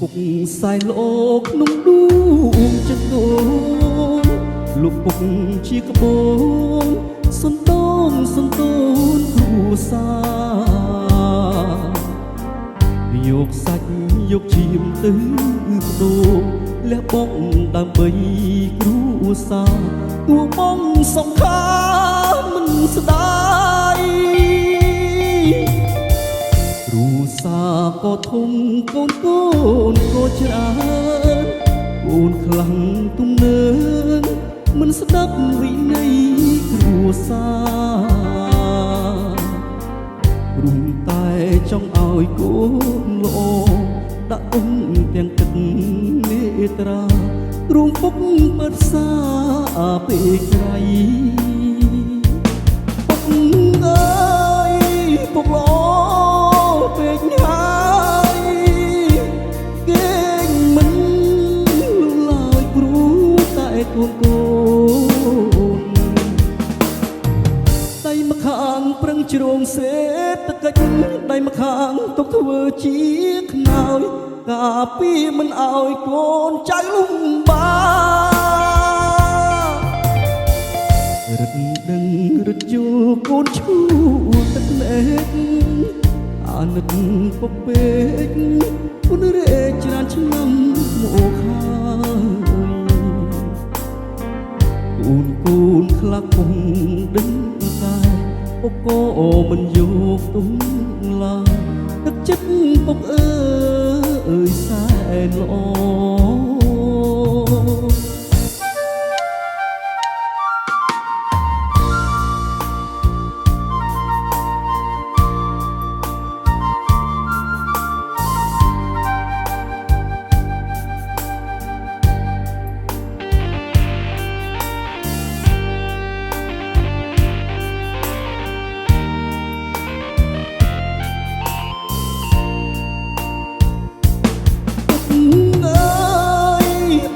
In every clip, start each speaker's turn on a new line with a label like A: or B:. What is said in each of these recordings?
A: ពុកខ្សែលោកក្នុងដួងចិត្តកូនលោកពុកជាក្បូនសន្តោនសន្តូនគ្រួសារយកសាច់យកឈាមទៅបដូរលះបង់ដើម្បីគ្រួសារគួបងសង្ខារមិនស្ដាយគ្រួសារក៏ធំកូនកូនក៏ច្រើនកូនខ្លាំងទំនើងមិនស្ដាប់វិន័យគ្រួសារព្រមតែចង់ឲ្យកូនល្អដាក់អ៊ំទាំងទឹកនេត្រារួមពុកពិតសាពេលក្រៃពុកអើយពុកល្អពេកហើយគេងមិនឡើយព្រោះតែកូនកូនដៃម្ខាងប្រឹងជ្រងសេដ្ឋកិច្ចដៃម្ខាងទុកធ្វើជាខ្នើយការពីមិនឲ្យកូនចៅលំបាករឹតដឹងរត់យល់កូនឈួរទឹកភ្នែកអាណិតពុកពេកគុណរេច្រើនឆ្នាំមកហើយកូនខ្លាក់ពុំដឹងតែពុកក៏មិនយកទុំឡើយទឹកចិត្តពុកអើយសែនល្អ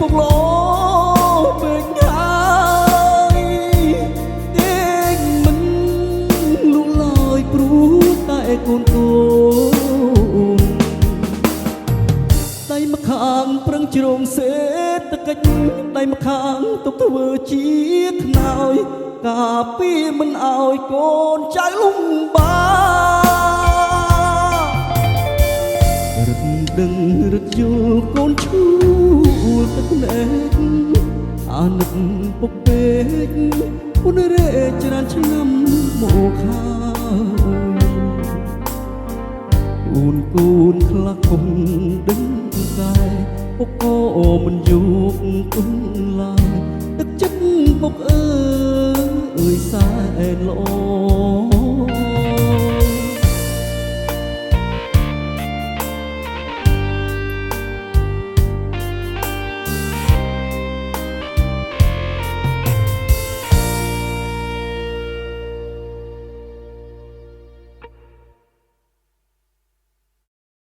A: ពុកលោពេកហើយគេងមិនលូឡើយព្រោះតែកូនកូនដៃម្ខាងប្រឹងជ្រងសេដ្ឋកិច្ចដៃម្ខាងទុកធ្វើជាខ្នើយការពីមិនឲ្យកូនចៅលំបារឹតដឹងរត់យល់កូនឈួរទឹកភ្នែកអាណិតពុកពេកគុណរេច្រើនឆ្នាំមកហើយកូនខ្លាក់គុំដឹងតែពុកក៏មិនយកគុំឡើយទឹកចិត្តពុកអើយសែនល្អ